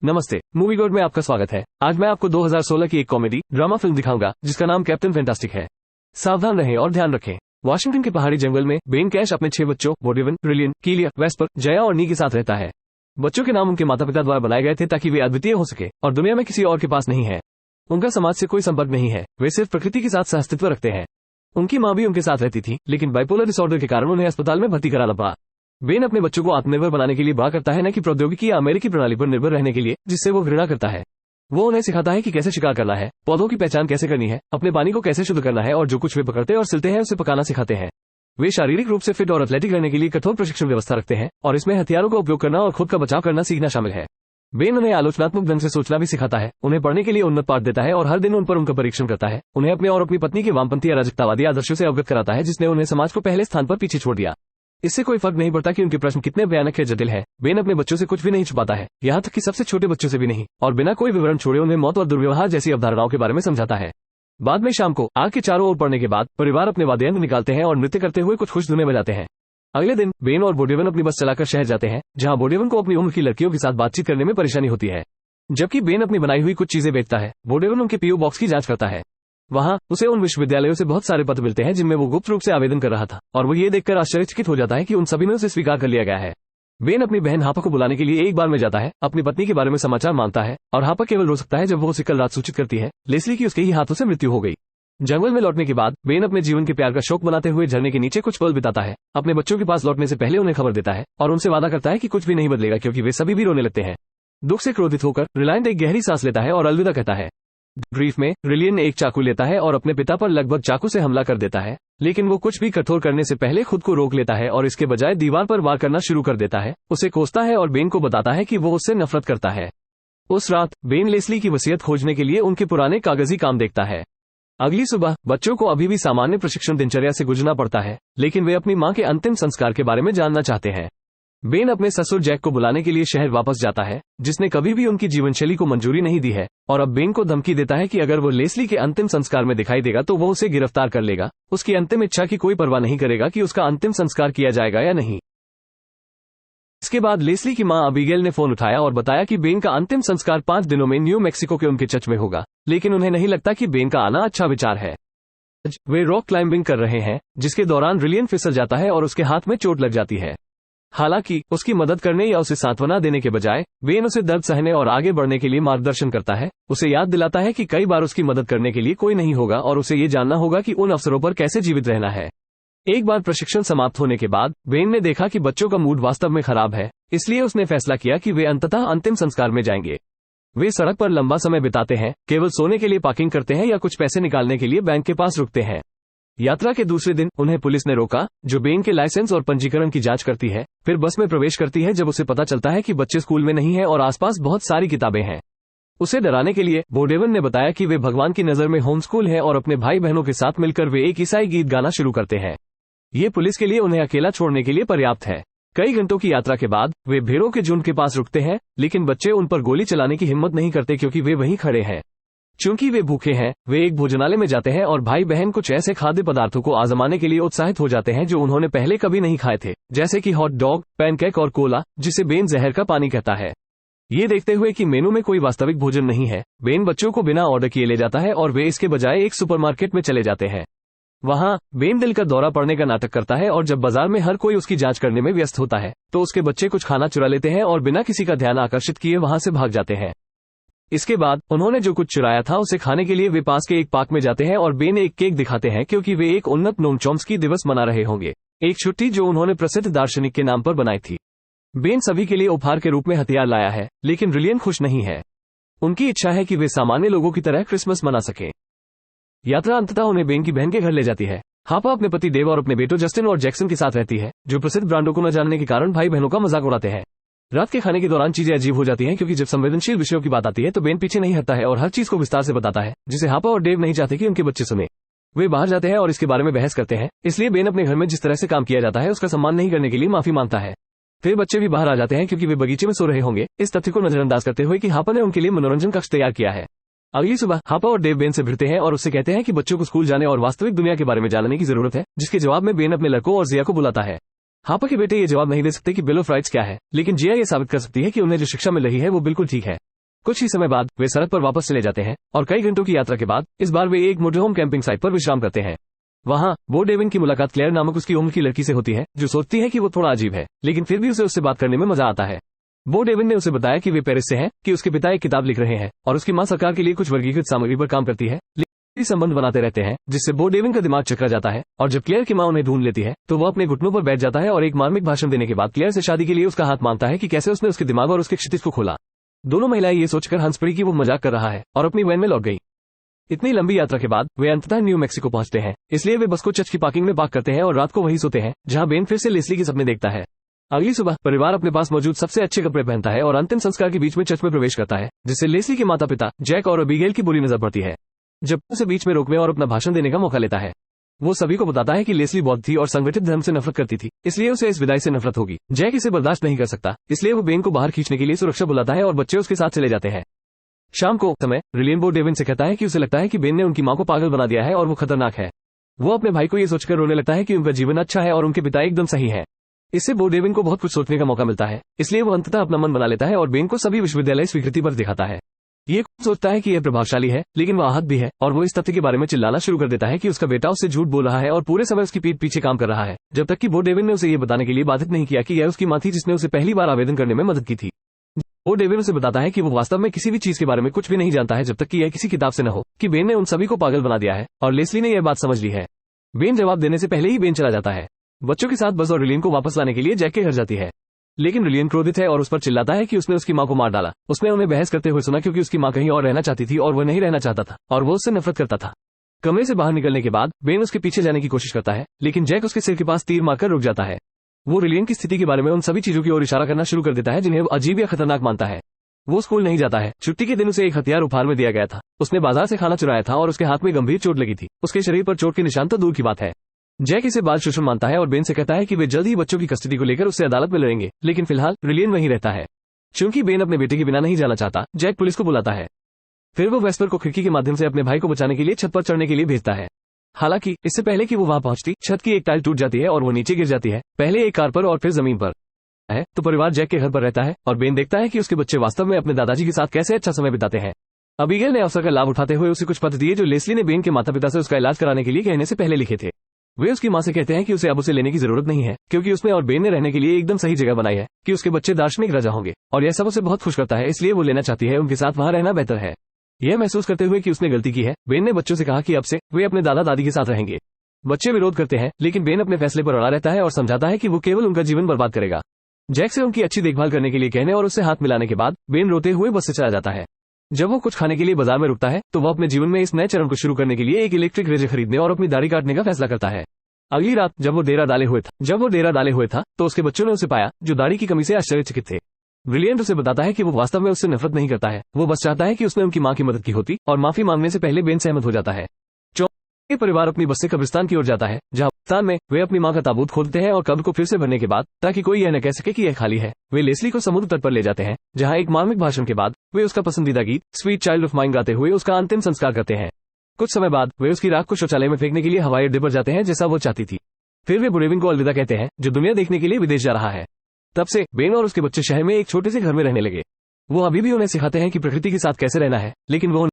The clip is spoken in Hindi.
नमस्ते, मूवी गोड में आपका स्वागत है। आज मैं आपको 2016 की एक कॉमेडी ड्रामा फिल्म दिखाऊंगा जिसका नाम कैप्टन फैंटास्टिक है। सावधान रहें और ध्यान रखें। वाशिंगटन के पहाड़ी जंगल में बेन कैश अपने 6 बच्चों वोडेवन, ब्रिलियन, कीलिया, वेस्पर, जया और नी के साथ रहता है। बच्चों के नाम उनके माता पिता द्वारा बनाए गए थे ताकि वे अद्वितीय हो सके और दुनिया में किसी और के पास नहीं है। उनका समाज से कोई संपर्क नहीं है, वे सिर्फ प्रकृति के साथ सहअस्तित्व रखते हैं। उनकी माँ भी उनके साथ रहती थी, लेकिन बाइपोलर डिसऑर्डर के कारण उन्हें अस्पताल में भर्ती कराना पड़ा। बेन अपने बच्चों को आत्मनिर्भर बनाने के लिए बड़ा करता है, न कि प्रौद्योगिकी या अमेरिकी प्रणाली पर निर्भर रहने के लिए जिससे वो घृणा करता है। वो उन्हें सिखाता है कि कैसे शिकार करना है, पौधों की पहचान कैसे करनी है, अपने पानी को कैसे शुद्ध करना है और जो कुछ वे पकड़ते और सिलते हैं उसे पकाना सिखाते हैं। वे शारीरिक रूप से फिट और एथलेटिक रहने के लिए कठोर प्रशिक्षण व्यवस्था रखते हैं और इसमें हथियारों का उपयोग करना और खुद का बचाव करना सीखना शामिल है। बेन उन्हें आलोचनात्मक ढंग से सोचना भी सिखाता है, उन्हें पढ़ने के लिए उन्नत पाठ देता है और हर दिन उन पर उनका परीक्षण करता है। उन्हें अपने और अपनी पत्नी के वामपंथी अराजकतावादी आदर्शों से अवगत कराता है जिसने उन्हें समाज को पहले स्थान पर पीछे छोड़ दिया। इससे कोई फर्क नहीं पड़ता कि उनके प्रश्न कितने भयानक या जटिल है। बेन अपने बच्चों से कुछ भी नहीं छुपाता है, यहाँ तक कि सबसे छोटे बच्चों से भी नहीं, और बिना कोई विवरण छोड़े उन्हें मौत और दुर्व्यवहार जैसी अवधारणाओं के बारे में समझाता है। बाद में शाम को आग के चारों ओर पड़ने के बाद परिवार अपने वाद्य यंत्र निकालते हैं और नृत्य करते हुए कुछ खुश धुनें बजाते हैं। अगले दिन बेन और बोडेवन अपनी बस चलाकर शहर जाते हैं, जहाँ बोडेवन को अपनी उम्र की लड़कियों के साथ बातचीत करने में परेशानी होती है। जबकि बेन अपनी बनाई हुई कुछ चीजें बेचता है, बोडेवन उनके पीओ बॉक्स की जांच करता है। वहां उसे उन विश्वविद्यालयों से बहुत सारे पत्र मिलते हैं जिनमें वो गुप्त रूप से आवेदन कर रहा था, और वो ये देखकर आश्चर्यचकित हो जाता है कि उन सभी में उसे स्वीकार कर लिया गया है। बेन अपनी बहन हापा को बुलाने के लिए एक बार में जाता है, अपनी पत्नी के बारे में समाचार मांगता है, और हापा केवल रो सकता है जब वो उसे कल रात सूचित करती है लेस्ली की उसके ही हाथों से मृत्यु हो गई। जंगल में लौटने के बाद बेन अपने जीवन के प्यार का शोक बनाते हुए झरने के नीचे कुछ पल बिताता है। अपने बच्चों के पास लौटने से पहले उन्हें खबर देता है और उनसे वादा करता है कि कुछ भी नहीं बदलेगा क्योंकि वे सभी भी रोने लगते हैं। दुख से क्रोधित होकर रिलायंट एक गहरी सांस लेता है और अलविदा कहता है। ग्रीफ में रिलियन एक चाकू लेता है और अपने पिता पर लगभग चाकू से हमला कर देता है, लेकिन वो कुछ भी कठोर करने से पहले खुद को रोक लेता है और इसके बजाय दीवार पर वार करना शुरू कर देता है। उसे कोसता है और बेन को बताता है कि वो उससे नफरत करता है। उस रात बेन लेस्ली की वसीयत खोजने के लिए उनके पुराने कागजी काम देखता है। अगली सुबह बच्चों को अभी भी सामान्य प्रशिक्षण दिनचर्या से गुजरना पड़ता है, लेकिन वे अपनी मां के अंतिम संस्कार के बारे में जानना चाहते हैं। बेन अपने ससुर जैक को बुलाने के लिए शहर वापस जाता है, जिसने कभी भी उनकी जीवनशैली को मंजूरी नहीं दी है, और अब बेन को धमकी देता है कि अगर वो लेस्ली के अंतिम संस्कार में दिखाई देगा तो वो उसे गिरफ्तार कर लेगा। उसकी अंतिम इच्छा की कोई परवाह नहीं करेगा कि उसका अंतिम संस्कार किया जाएगा या नहीं। इसके बाद लेस्ली की मां अबीगेल ने फोन उठाया और बताया कि बेन का अंतिम संस्कार 5 दिनों में न्यू मैक्सिको के उनके चर्च में होगा, लेकिन उन्हें नहीं लगता कि बेन का आना अच्छा विचार है। वे रॉक क्लाइंबिंग कर रहे हैं, जिसके दौरान रिलियन फिसल जाता है और उसके हाथ में चोट लग जाती है। हालांकि उसकी मदद करने या उसे सांत्वना देने के बजाय बेन उसे दर्द सहने और आगे बढ़ने के लिए मार्गदर्शन करता है। उसे याद दिलाता है कि कई बार उसकी मदद करने के लिए कोई नहीं होगा और उसे ये जानना होगा कि उन अवसरों पर कैसे जीवित रहना है। एक बार प्रशिक्षण समाप्त होने के बाद बेन ने देखा कि बच्चों का मूड वास्तव में खराब है, इसलिए उसने फैसला किया कि वे अंततः अंतिम संस्कार में जाएंगे। वे सड़क पर लंबा समय बिताते हैं, केवल सोने के लिए पार्किंग करते हैं या कुछ पैसे निकालने के लिए बैंक के पास रुकते हैं। यात्रा के दूसरे दिन उन्हें पुलिस ने रोका, जो बेन के लाइसेंस और पंजीकरण की जांच करती है। फिर बस में प्रवेश करती है जब उसे पता चलता है कि बच्चे स्कूल में नहीं हैं और आसपास बहुत सारी किताबें हैं। उसे डराने के लिए बोडेवन ने बताया कि वे भगवान की नजर में होम स्कूल है और अपने भाई बहनों के साथ मिलकर वे एक ईसाई गीत गाना शुरू करते हैं। ये पुलिस के लिए उन्हें अकेला छोड़ने के लिए पर्याप्त है। कई घंटों की यात्रा के बाद वे भेड़ों के झुंड के पास रुकते हैं, लेकिन बच्चे उन पर गोली चलाने की हिम्मत नहीं करते क्योंकि वे वहीं खड़े हैं। चूंकि वे भूखे हैं, वे एक भोजनालय में जाते हैं और भाई बहन कुछ ऐसे खाद्य पदार्थों को आजमाने के लिए उत्साहित हो जाते हैं जो उन्होंने पहले कभी नहीं खाए थे, जैसे कि हॉट डॉग, पैनकेक और कोला, जिसे बेन जहर का पानी कहता है। ये देखते हुए कि मेनू में कोई वास्तविक भोजन नहीं है, बेन बच्चों को बिना ऑर्डर किए ले जाता है और वे इसके बजाय एक सुपरमार्केट में चले जाते हैं। वहां बेन दिल का दौरा पड़ने का नाटक करता है और जब बाजार में हर कोई उसकी जांच करने में व्यस्त होता है तो उसके बच्चे कुछ खाना चुरा लेते हैं और बिना किसी का ध्यान आकर्षित किए वहां से भाग जाते हैं। इसके बाद उन्होंने जो कुछ चुराया था उसे खाने के लिए वे पास के एक पार्क में जाते हैं और बेन एक केक दिखाते हैं क्योंकि वे एक उन्नत नोम चॉम्स्की दिवस मना रहे होंगे, एक छुट्टी जो उन्होंने प्रसिद्ध दार्शनिक के नाम पर बनाई थी। बेन सभी के लिए उपहार के रूप में हथियार लाया है, लेकिन रिलियन खुश नहीं है। उनकी इच्छा है कि वे सामान्य लोगों की तरह क्रिसमस मना सकें। यात्रा अंततः उन्हें बेन की बहन के घर ले जाती है। हापा अपने पति डेव और अपने बेटों जस्टिन और जैक्सन के साथ रहती है, जो प्रसिद्ध ब्रांडों को न जानने के कारण भाई बहनों का मजाक उड़ाते हैं। रात के खाने के दौरान चीजें अजीब हो जाती हैं क्योंकि जब संवेदनशील विषयों की बात आती है तो बेन पीछे नहीं हटता है और हर चीज को विस्तार से बताता है, जिसे हापा और डेव नहीं चाहते कि उनके बच्चे सुने। वे बाहर जाते हैं और इसके बारे में बहस करते हैं, इसलिए बेन अपने घर में जिस तरह से काम किया जाता है उसका सम्मान नहीं करने के लिए माफी मांगता है। फिर बच्चे भी बाहर आ जाते हैं क्योंकि वे बगीचे में सो रहे होंगे, इस तथ्य को नजरअंदाज करते हुए कि हापा ने उनके लिए मनोरंजन कक्ष तैयार किया है। अगली सुबह हापा और डेव बेन से भिड़ते हैं और उससे कहते हैं कि बच्चों को स्कूल जाने और वास्तविक दुनिया के बारे में जानने की जरूरत है, जिसके जवाब में बेन अपने लड़कों और जिया को बुलाता है। हापा के बेटे ये जवाब नहीं दे सकते कि बिल ऑफ राइट्स क्या है, लेकिन जिया ये साबित कर सकती है कि उन्हें जो शिक्षा मिल रही है वो बिल्कुल ठीक है। कुछ ही समय बाद वे सड़क पर वापस चले जाते हैं और कई घंटों की यात्रा के बाद इस बार वे एक मोटरहोम कैंपिंग साइट पर विश्राम करते हैं। वहां बो डेविन की मुलाकात क्लेयर नामक उसकी उम्र की लड़की से होती है, जो सोचती है कि वो थोड़ा अजीब है, लेकिन फिर भी उसे उससे बात करने में मजा आता है। बो डेविन ने उसे बताया कि वे पेरिस से हैं, कि उसके पिता एक किताब लिख रहे हैं और उसकी मां सरकार के लिए कुछ वर्गीकृत सामग्री पर काम करती है। संबंध बनाते रहते हैं जिससे बो डेविन का दिमाग चकरा जाता है और जब क्लेयर की मां उन्हें ढूंढ लेती है तो वो अपने घुटनों पर बैठ जाता है और एक मार्मिक भाषण देने के बाद क्लेयर से शादी के लिए उसका हाथ मांगता है कि कैसे उसने उसके दिमाग और उसके क्षितिज को खोला। दोनों महिलाएं ये सोचकर हंस पड़ी कि वो मजाक कर रहा है और अपनी वैन में लौट गई। इतनी लंबी यात्रा के बाद वे अंततः न्यू मैक्सिको पहुंचते हैं, इसलिए वे बस को चर्च की पार्किंग में पार्क करते हैं और रात को वहीं सोते हैं जहां बेन फिर से लेस्ली के सपने देखता है। अगली सुबह परिवार अपने पास मौजूद सबसे अच्छे कपड़े पहनता है और अंतिम संस्कार के बीच में चर्च में प्रवेश करता है, जिससे लेस्ली के माता पिता जैक और अबीगेल की बुरी नजर पड़ती है। जब उसे बीच में रोकने और अपना भाषण देने का मौका लेता है, वो सभी को बताता है कि लेस्ली बौद्ध थी और संगठित धर्म से नफरत करती थी, इसलिए उसे इस विदाई से नफरत होगी। जैक इसे बर्दाश्त नहीं कर सकता, इसलिए वो बेन को बाहर खींचने के लिए सुरक्षा बुलाता है और बच्चे उसके साथ चले जाते हैं। शाम को समय रिलियन बो डेविन से कहता है कि उसे लगता है कि बेन ने उनकी मां को पागल बना दिया है और वो खतरनाक है। वो अपने भाई को ये सोचकर रोने लगता है कि उनका जीवन अच्छा है और उनके पिता एकदम सही है। इससे बो डेविन को बहुत कुछ सोचने का मौका मिलता है, इसलिए वो अंततः अपना मन बना लेता है और बेन को सभी विश्वविद्यालय स्वीकृति पर दिखाता है। ये सोचता है कि यह प्रभावशाली है, लेकिन वह आहत भी है और वो इस तथ्य के बारे में चिल्लाना शुरू कर देता है कि उसका बेटा उससे झूठ बोल रहा है और पूरे समय उसकी पीठ पीछे काम कर रहा है, जब तक कि बो डेविन ने उसे ये बताने के लिए बाधित नहीं किया कि यह उसकी मां थी जिसने उसे पहली बार आवेदन करने में मदद की थी। बो डेविन उसे बताता है कि वो वास्तव में किसी भी चीज के बारे में कुछ भी नहीं जानता है जब तक कि यह किसी किताब से न हो कि बेन ने उन सभी को पागल बना दिया है और लेस्ली ने यह बात समझ ली है। बेन जवाब देने से पहले ही बेन चला जाता है। बच्चों के साथ बस और रिलियन को वापस लाने के लिए जैक के घर जाती है, लेकिन रिलियन क्रोधित है और उस पर चिल्लाता है कि उसने उसकी मां को मार डाला। उसने उन्हें बहस करते हुए सुना क्योंकि उसकी मां कहीं और रहना चाहती थी और वह नहीं रहना चाहता था और वो उससे नफरत करता था। कमरे से बाहर निकलने के बाद बेन उसके पीछे जाने की कोशिश करता है, लेकिन जैक उसके सिर के पास तीर मारकर रुक जाता है। वो रिलियन की स्थिति के बारे में उन सभी चीजों की ओर इशारा करना शुरू कर देता है जिन्हें वो अजीब या खतरनाक मानता है। वो स्कूल नहीं जाता है। छुट्टी के दिन उसे एक हथियार उपहार में दिया गया था। उसने बाजार से खाना चुराया था और उसके हाथ में गंभीर चोट लगी थी। उसके शरीर पर चोट के निशान तो दूर की बात है। जैक इसे बाल शोषण मानता है और बेन से कहता है कि वे जल्द ही बच्चों की कस्टडी को लेकर उससे अदालत में लड़ेंगे, लेकिन फिलहाल रिलियन वहीं रहता है। चूंकि बेन अपने बेटे के बिना नहीं जाना चाहता, जैक पुलिस को बुलाता है। फिर वो वेस्पर को खिड़की के माध्यम से अपने भाई को बचाने के लिए छत पर चढ़ने के लिए भेजता है। हालांकि इससे पहले कि वो वहां पहुंचती, छत की एक टाइल टूट जाती है और वो नीचे गिर जाती है, पहले एक कार पर और फिर जमीन पर। तो परिवार जैक के घर पर रहता है और बेन देखता है कि उसके बच्चे वास्तव में अपने दादाजी के साथ कैसे अच्छा समय बिताते हैं। अबीगेल ने अवसर का लाभ उठाते हुए उसे कुछ पत्र दिए जो लेस्ली ने बेन के माता पिता से उसका इलाज कराने के लिए कहने से पहले लिखे थे। वे उसकी मां से कहते हैं कि उसे अब उसे लेने की जरूरत नहीं है, क्योंकि उसने और बेन ने रहने के लिए एकदम सही जगह बनाई है, कि उसके बच्चे दार्शनिक राजा होंगे और यह सब उसे बहुत खुश करता है, इसलिए वो लेना चाहती है। उनके साथ वहां रहना बेहतर है। यह महसूस करते हुए कि उसने गलती की है, बेन ने बच्चों से कहा कि अब से वे अपने दादा दादी के साथ रहेंगे। बच्चे विरोध करते हैं, लेकिन बेन अपने फैसले पर अड़ा रहता है और समझाता है कि वो केवल उनका जीवन बर्बाद करेगा। जैक से उनकी अच्छी देखभाल करने के लिए कहने और उससे हाथ मिलाने के बाद बेन रोते हुए बस से चला जाता है। जब वो कुछ खाने के लिए बाजार में रुकता है तो वो अपने जीवन में इस नए चरण को शुरू करने के लिए एक इलेक्ट्रिक रेजर खरीदने और अपनी दाढ़ी काटने का फैसला करता है। अगली रात जब वो डेरा डाले हुए था तो उसके बच्चों ने उसे पाया, जो दाढ़ी की कमी से आश्चर्यचकित थे। ब्रिलियंट उसे बताता है कि वो वास्तव में उससे नफरत नहीं करता है, वो बस चाहता है कि उसने उनकी मां की मदद की होती, और माफी मांगने से पहले बेन सहमत हो जाता है। ये परिवार अपनी बस से कब्रिस्तान की ओर जाता है, जहां कब्रिस्तान में वे अपनी मां का ताबूत खोदते हैं और कब्र को फिर से भरने के बाद, ताकि कोई यह न कह सके कि यह खाली है, वे लेस्ली को समुद्र तट पर ले जाते हैं, जहां एक मार्मिक भाषण के बाद वे उसका पसंदीदा गीत स्वीट चाइल्ड ऑफ माइन गाते हुए उसका अंतिम संस्कार करते हैं। कुछ समय बाद वे उसकी राख को शौचालय में फेंकने के लिए हवाई अड्डे पर जाते हैं, जैसा वो चाहती थी। फिर वे बुरेविन को अलविदा कहते हैं, जो दुनिया देखने के लिए विदेश जा रहा है। तब से बेन और उसके बच्चे शहर में एक छोटे से घर में रहने लगे। वो अभी भी उन्हें सिखाते हैं कि प्रकृति के साथ कैसे रहना है, लेकिन वो